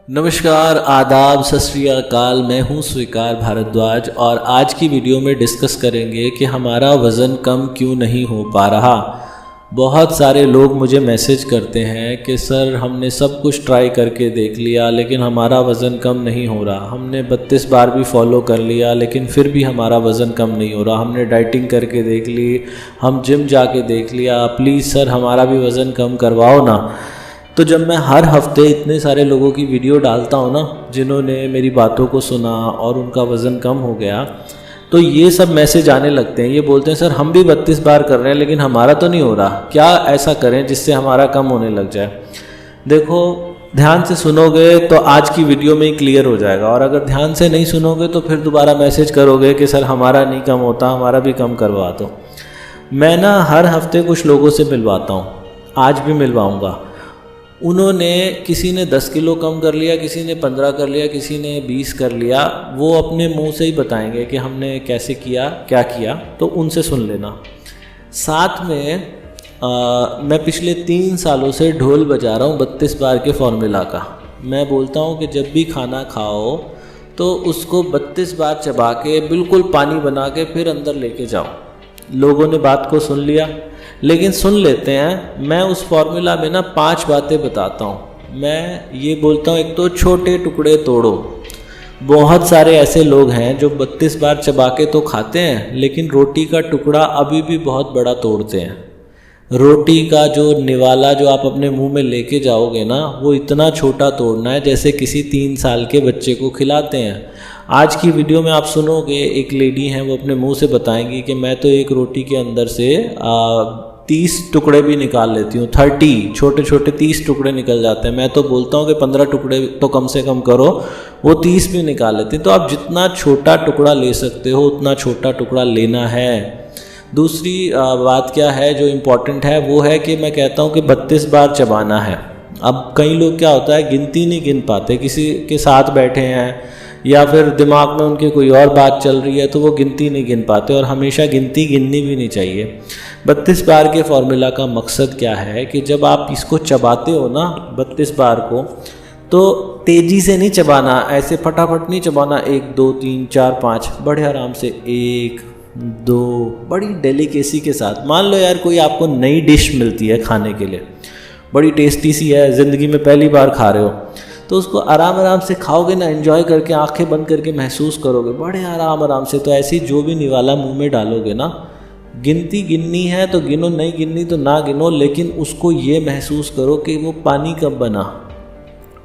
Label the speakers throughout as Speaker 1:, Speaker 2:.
Speaker 1: नमस्कार, आदाब, सत श्री अकाल। मैं हूं स्वीकार भारद्वाज और आज की वीडियो में डिस्कस करेंगे कि हमारा वज़न कम क्यों नहीं हो पा रहा। बहुत सारे लोग मुझे मैसेज करते हैं कि सर हमने सब कुछ ट्राई करके देख लिया लेकिन हमारा वज़न कम नहीं हो रहा। हमने 32 बार भी फॉलो कर लिया लेकिन फिर भी हमारा वज़न कम नहीं हो रहा। हमने डाइटिंग करके देख ली, हम जिम जाके देख लिया, प्लीज़ सर हमारा भी वज़न कम करवाओ ना। तो जब मैं हर हफ्ते इतने सारे लोगों की वीडियो डालता हूँ ना जिन्होंने मेरी बातों को सुना और उनका वज़न कम हो गया, तो ये सब मैसेज आने लगते हैं। ये बोलते हैं सर हम भी 32 बार कर रहे हैं लेकिन हमारा तो नहीं हो रहा, क्या ऐसा करें जिससे हमारा कम होने लग जाए। देखो, ध्यान से सुनोगे तो आज की वीडियो में ही क्लियर हो जाएगा, और अगर ध्यान से नहीं सुनोगे तो फिर दोबारा मैसेज करोगे कि सर हमारा नहीं कम होता, हमारा भी कम करवा दो। मैं ना हर हफ्ते कुछ लोगों से मिलवाता हूँ, आज भी मिलवाऊँगा। उन्होंने, किसी ने 10 किलो कम कर लिया, किसी ने 15 कर लिया, किसी ने 20 कर लिया। वो अपने मुंह से ही बताएंगे कि हमने कैसे किया, क्या किया, तो उनसे सुन लेना। साथ में मैं पिछले 3 सालों से ढोल बजा रहा हूँ 32 बार के फॉर्मूला का। मैं बोलता हूँ कि जब भी खाना खाओ तो उसको 32 बार चबा के बिल्कुल पानी बना के फिर अंदर लेके जाओ। लोगों ने बात को सुन लिया, लेकिन सुन लेते हैं। मैं उस फॉर्मूला में ना 5 बातें बताता हूँ। मैं ये बोलता हूँ, एक तो छोटे टुकड़े तोड़ो। बहुत सारे ऐसे लोग हैं जो 32 बार चबा के तो खाते हैं लेकिन रोटी का टुकड़ा अभी भी बहुत बड़ा तोड़ते हैं। रोटी का जो निवाला जो आप अपने मुंह में लेके जाओगे ना, वो इतना छोटा तोड़ना है जैसे किसी 3 साल के बच्चे को खिलाते हैं। आज की वीडियो में आप सुनोगे, एक लेडी हैं वो अपने मुंह से बताएंगी कि मैं तो एक रोटी के अंदर से 30 टुकड़े भी निकाल लेती हूँ। 30 छोटे छोटे 30 टुकड़े निकल जाते हैं। मैं तो बोलता हूँ कि 15 टुकड़े तो कम से कम करो, वो 30 भी निकाल लेती हैं। तो आप जितना छोटा टुकड़ा ले सकते हो उतना छोटा टुकड़ा लेना है। दूसरी बात क्या है जो इम्पोर्टेंट है, वो है कि मैं कहता हूँ कि 32 बार चबाना है। अब कई लोग क्या होता है, गिनती नहीं गिन पाते, किसी के साथ बैठे हैं या फिर दिमाग में उनके कोई और बात चल रही है तो वो गिनती नहीं गिन पाते, और हमेशा गिनती गिननी भी नहीं चाहिए। 32 बार के फॉर्मूला का मकसद क्या है कि जब आप इसको चबाते हो ना 32 बार को, तो तेज़ी से नहीं चबाना, ऐसे फटाफट नहीं चबाना। 1 2 3 4 5, बड़े आराम से 1 2, बड़ी डेलिकेसी के साथ। मान लो यार कोई आपको नई डिश मिलती है खाने के लिए, बड़ी टेस्टी सी है, ज़िंदगी में पहली बार खा रहे हो, तो उसको आराम आराम से खाओगे ना, एंजॉय करके, आंखें बंद करके महसूस करोगे बड़े आराम आराम से। तो ऐसी जो भी निवाला मुंह में डालोगे ना, गिनती गिननी है तो गिनो, नहीं गिननी तो ना गिनो, लेकिन उसको ये महसूस करो कि वो पानी कब बना।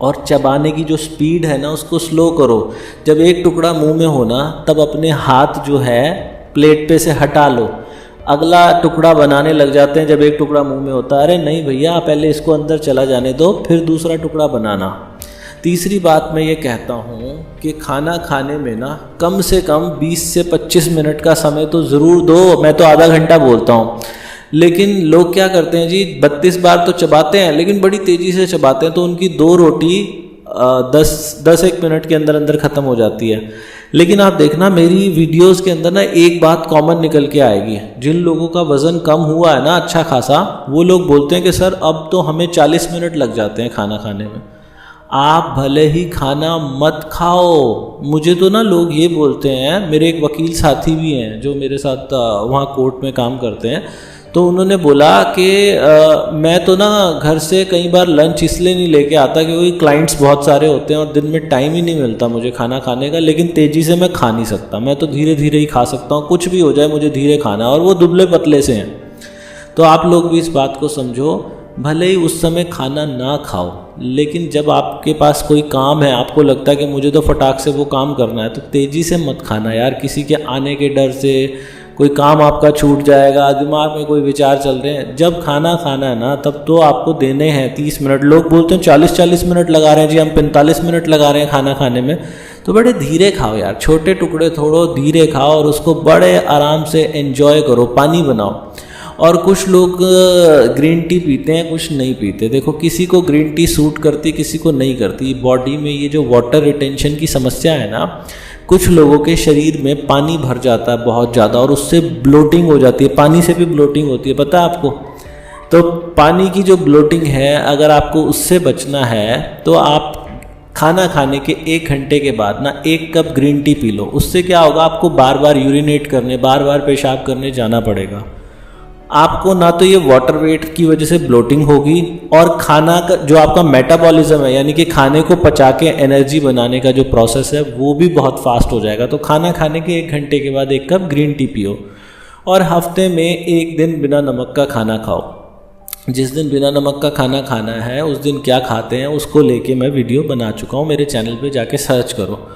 Speaker 1: और चबाने की जो स्पीड है ना उसको स्लो करो। जब एक टुकड़ा मुंह में हो ना, तब अपने हाथ जो है प्लेट पे से हटा लो, अगला टुकड़ा बनाने लग जाते हैं। जब एक टुकड़ा मुंह में होता है, अरे नहीं भैया पहले इसको अंदर चला जाने दो, फिर दूसरा टुकड़ा बनाना। तीसरी बात मैं ये कहता हूँ कि खाना खाने में ना कम से कम 20 से 25 मिनट का समय तो ज़रूर दो। मैं तो आधा घंटा बोलता हूँ, लेकिन लोग क्या करते हैं जी, 32 बार तो चबाते हैं लेकिन बड़ी तेज़ी से चबाते हैं, तो उनकी 2 रोटी 10-1 मिनट के अंदर अंदर ख़त्म हो जाती है। लेकिन आप देखना मेरी वीडियोस के अंदर ना एक बात कॉमन निकल के आएगी। जिन लोगों का वज़न कम हुआ है ना अच्छा खासा, वो लोग बोलते हैं कि सर अब तो हमें 40 मिनट लग जाते हैं खाना खाने में। आप भले ही खाना मत खाओ। मुझे तो ना लोग ये बोलते हैं, मेरे एक वकील साथी भी हैं जो मेरे साथ वहाँ कोर्ट में काम करते हैं, तो उन्होंने बोला कि मैं तो ना घर से कई बार लंच इसलिए नहीं लेके आता क्योंकि क्लाइंट्स बहुत सारे होते हैं और दिन में टाइम ही नहीं मिलता मुझे खाना खाने का, लेकिन तेज़ी से मैं खा नहीं सकता, मैं तो धीरे धीरे ही खा सकता हूँ, कुछ भी हो जाए मुझे धीरे खाना। और वो दुबले पतले से हैं। तो आप लोग भी इस बात को समझो, भले ही उस समय खाना ना खाओ, लेकिन जब आपके पास कोई काम है, आपको लगता है कि मुझे तो फटाक से वो काम करना है, तो तेज़ी से मत खाना यार। किसी के आने के डर से कोई काम आपका छूट जाएगा, दिमाग में कोई विचार चल रहे हैं। जब खाना खाना है ना, तब तो आपको देने हैं 30 मिनट। लोग बोलते हैं 40-40 मिनट लगा रहे हैं जी, हम 45 मिनट लगा रहे हैं खाना खाने में। तो बड़े धीरे खाओ यार, छोटे टुकड़े थोड़ो, धीरे खाओ और उसको बड़े आराम से एंजॉय करो, पानी बनाओ। और कुछ लोग ग्रीन टी पीते हैं, कुछ नहीं पीते। देखो, किसी को ग्रीन टी सूट करती, किसी को नहीं करती। बॉडी में ये जो वाटर रिटेंशन की समस्या है ना, कुछ लोगों के शरीर में पानी भर जाता है बहुत ज़्यादा और उससे ब्लोटिंग हो जाती है। पानी से भी ब्लोटिंग होती है, पता है आपको? तो पानी की जो ब्लोटिंग है, अगर आपको उससे बचना है तो आप खाना खाने के 1 घंटे के बाद ना 1 cup green tea P low. उससे क्या होगा, आपको बार बार यूरिनेट करने, बार बार पेशाब करने जाना पड़ेगा। आपको ना तो ये वाटर वेट की वजह से ब्लोटिंग होगी, और खाना का जो आपका मेटाबॉलिज्म है, यानी कि खाने को पचा के एनर्जी बनाने का जो प्रोसेस है, वो भी बहुत फास्ट हो जाएगा। तो खाना खाने के 1 घंटे के बाद 1 कप ग्रीन टी पियो, और हफ्ते में 1 दिन बिना नमक का खाना खाओ। जिस दिन बिना नमक का खाना खाना है, उस दिन क्या खाते हैं उसको लेके मैं वीडियो बना चुका हूँ, मेरे चैनल पे जाके सर्च करो।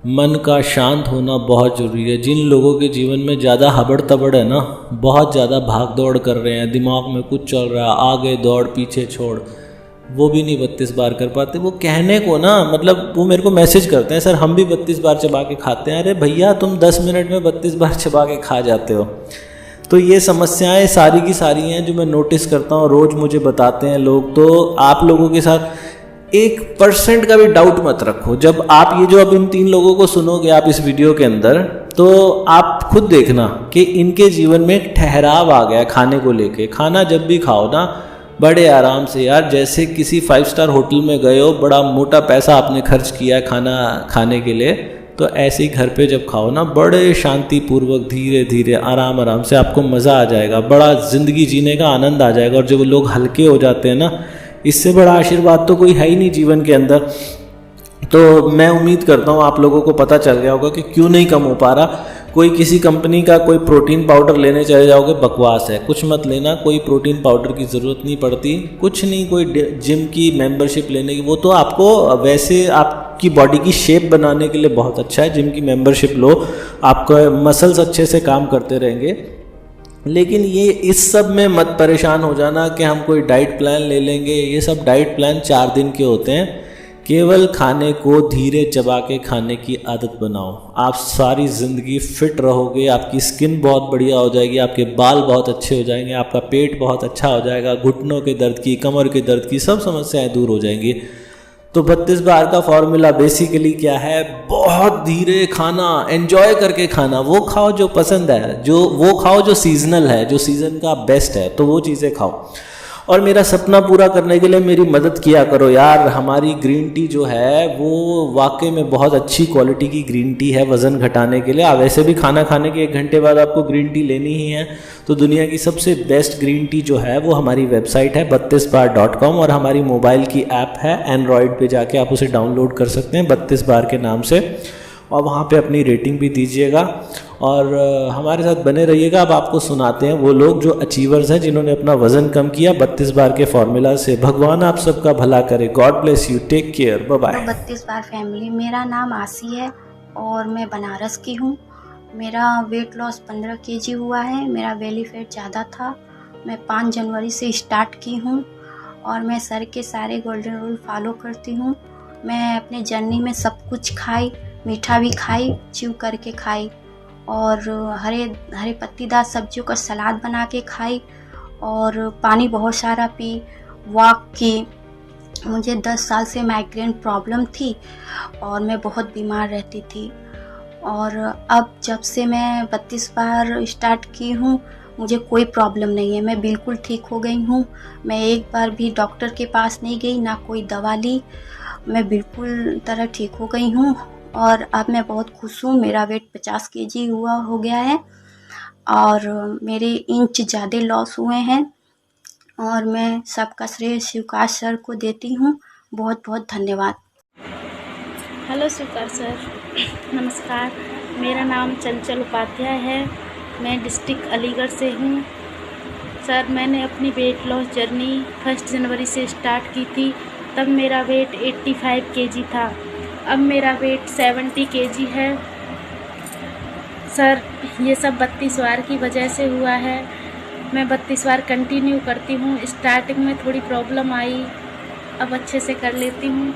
Speaker 1: मन का शांत होना बहुत ज़रूरी है। जिन लोगों के जीवन में ज़्यादा हबड़ तबड़ है ना, बहुत ज़्यादा भाग दौड़ कर रहे हैं, दिमाग में कुछ चल रहा है, आगे दौड़ पीछे छोड़, वो भी नहीं 32 बार कर पाते। वो कहने को ना, मतलब वो मेरे को मैसेज करते हैं, सर हम भी 32 बार चबा के खाते हैं। अरे भैया, तुम 10 मिनट में 32 बार चबा के खा जाते हो। तो ये समस्याएं सारी की सारी हैं जो मैं नोटिस करता हूँ, रोज़ मुझे बताते हैं लोग। तो आप लोगों के साथ 1% का भी डाउट मत रखो। जब आप ये जो अब इन 3 लोगों को सुनोगे आप इस वीडियो के अंदर, तो आप खुद देखना कि इनके जीवन में एक ठहराव आ गया खाने को लेके। खाना जब भी खाओ ना, बड़े आराम से यार, जैसे किसी 5 स्टार होटल में गए हो, बड़ा मोटा पैसा आपने खर्च किया है खाना खाने के लिए, तो ऐसे ही घर पे जब खाओ ना, बड़े शांतिपूर्वक धीरे धीरे आराम आराम से आपको मज़ा आ जाएगा, बड़ा ज़िंदगी जीने का आनंद आ जाएगा। और जब लोग हल्के हो जाते हैं ना, इससे बड़ा आशीर्वाद तो कोई है ही नहीं जीवन के अंदर। तो मैं उम्मीद करता हूँ आप लोगों को पता चल गया होगा कि क्यों नहीं कम हो पा रहा। कोई किसी कंपनी का कोई प्रोटीन पाउडर लेने चले जाओगे, बकवास है, कुछ मत लेना। कोई प्रोटीन पाउडर की ज़रूरत नहीं पड़ती, कुछ नहीं। कोई जिम की मेंबरशिप लेने की, वो तो आपको वैसे आपकी बॉडी की शेप बनाने के लिए बहुत अच्छा है। जिम की मेंबरशिप लो, आपका मसल्स अच्छे से काम करते रहेंगे। लेकिन ये इस सब में मत परेशान हो जाना कि हम कोई डाइट प्लान ले लेंगे। ये सब डाइट प्लान 4 दिन के होते हैं। केवल खाने को धीरे चबा के खाने की आदत बनाओ, आप सारी ज़िंदगी फिट रहोगे, आपकी स्किन बहुत बढ़िया हो जाएगी, आपके बाल बहुत अच्छे हो जाएंगे, आपका पेट बहुत अच्छा हो जाएगा, घुटनों के दर्द की, कमर के दर्द की सब समस्याएं दूर हो जाएंगी। तो 32 बार का फॉर्मूला बेसिकली क्या है, बहुत धीरे खाना, एंजॉय करके खाना। वो खाओ जो पसंद है, जो वो खाओ जो सीजनल है, जो सीज़न का बेस्ट है, तो वो चीज़ें खाओ। और मेरा सपना पूरा करने के लिए मेरी मदद किया करो यार। हमारी ग्रीन टी जो है वो वाकई में बहुत अच्छी क्वालिटी की ग्रीन टी है वज़न घटाने के लिए। वैसे भी खाना खाने के 1 घंटे बाद आपको ग्रीन टी लेनी ही है। तो दुनिया की सबसे बेस्ट ग्रीन टी जो है वो हमारी वेबसाइट है 32bar.com, और हमारी मोबाइल की ऐप है, एंड्रॉयड पे जाके आप उसे डाउनलोड कर सकते हैं 32 बार के नाम से, और वहाँ पे अपनी रेटिंग भी दीजिएगा और हमारे साथ बने रहिएगा। अब आपको सुनाते हैं वो लोग जो अचीवर्स हैं, जिन्होंने अपना वज़न कम किया 32 बार के फॉर्मूला से। भगवान आप सबका भला करे। God bless you, take care, bye bye.
Speaker 2: 32 बार फैमिली, मेरा नाम आसी है और मैं बनारस की हूँ। मेरा वेट लॉस 15 kg हुआ है। मेरा बेली फैट ज़्यादा था। मैं 5 जनवरी से स्टार्ट की हूँ और मैं सर के सारे गोल्डन रूल फॉलो करती हूँ। मैं अपने जर्नी में सब कुछ खाई, मीठा भी खाई, च्यू करके खाई, और हरे पत्तीदार सब्जियों का सलाद बना के खाई, और पानी बहुत सारा पी, वॉक की। मुझे 10 साल से माइग्रेन प्रॉब्लम थी और मैं बहुत बीमार रहती थी, और अब जब से मैं 32 बार स्टार्ट की हूँ मुझे कोई प्रॉब्लम नहीं है। मैं बिल्कुल ठीक हो गई हूँ। मैं एक बार भी डॉक्टर के पास नहीं गई, ना कोई दवा ली। मैं बिल्कुल तरह ठीक हो गई हूँ और अब मैं बहुत खुश हूँ। मेरा वेट 50 kg हो गया है और मेरे इंच ज़्यादा लॉस हुए हैं, और मैं सबका श्रेय स्वीकार सर को देती हूँ। बहुत बहुत धन्यवाद।
Speaker 3: हेलो स्वीकार सर, नमस्कार। मेरा नाम चंचल उपाध्याय है। मैं डिस्ट्रिक्ट अलीगढ़ से हूँ। सर, मैंने अपनी वेट लॉस जर्नी 1 जनवरी से स्टार्ट की थी। तब मेरा वेट 85 kg था। अब मेरा वेट 70 kg है। सर, ये सब 32 बार की वजह से हुआ है। मैं 32 बार कंटिन्यू करती हूँ। स्टार्टिंग में थोड़ी प्रॉब्लम आई, अब अच्छे से कर लेती हूँ,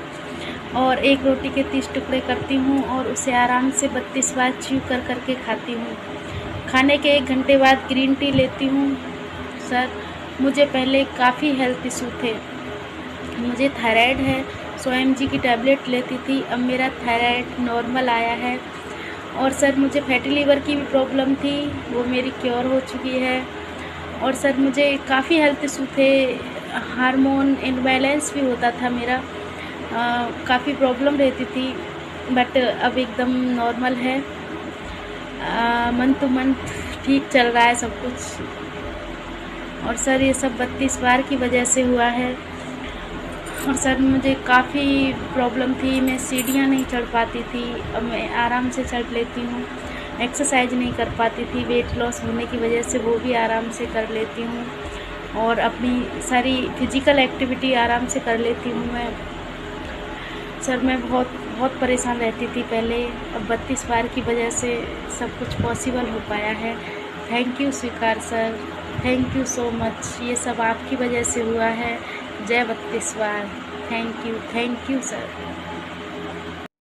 Speaker 3: और 1 रोटी के 30 टुकड़े करती हूँ और उसे आराम से 32 बार च्यू करके खाती हूँ। खाने के 1 घंटे बाद ग्रीन टी लेती हूँ। सर, मुझे पहले काफ़ी हेल्थ इशू थे। मुझे थायराइड है, 100 mg की टैबलेट लेती थी। अब मेरा थायराइड नॉर्मल आया है। और सर, मुझे फैटी लीवर की भी प्रॉब्लम थी, वो मेरी क्योर हो चुकी है। और सर, मुझे काफ़ी हेल्थ इशू थे, हार्मोन इम्बैलेंस भी होता था मेरा। काफ़ी प्रॉब्लम रहती थी, बट अब एकदम नॉर्मल है। मंथ टू मंथ ठीक चल रहा है सब कुछ। और सर ये सब 32 बार की वजह से हुआ है। और सर मुझे काफ़ी प्रॉब्लम थी, मैं सीढ़ियाँ नहीं चढ़ पाती थी, अब मैं आराम से चढ़ लेती हूँ। एक्सरसाइज नहीं कर पाती थी, वेट लॉस होने की वजह से वो भी आराम से कर लेती हूँ। और अपनी सारी फिजिकल एक्टिविटी आराम से कर लेती हूँ मैं। सर मैं बहुत परेशान रहती थी पहले, अब 32 बार की वजह से सब कुछ पॉसिबल हो पाया है। थैंक यू स्वीकार sir, thank you so much. ये सब आपकी वजह से हुआ है। जय 32 बार। Thank you sir.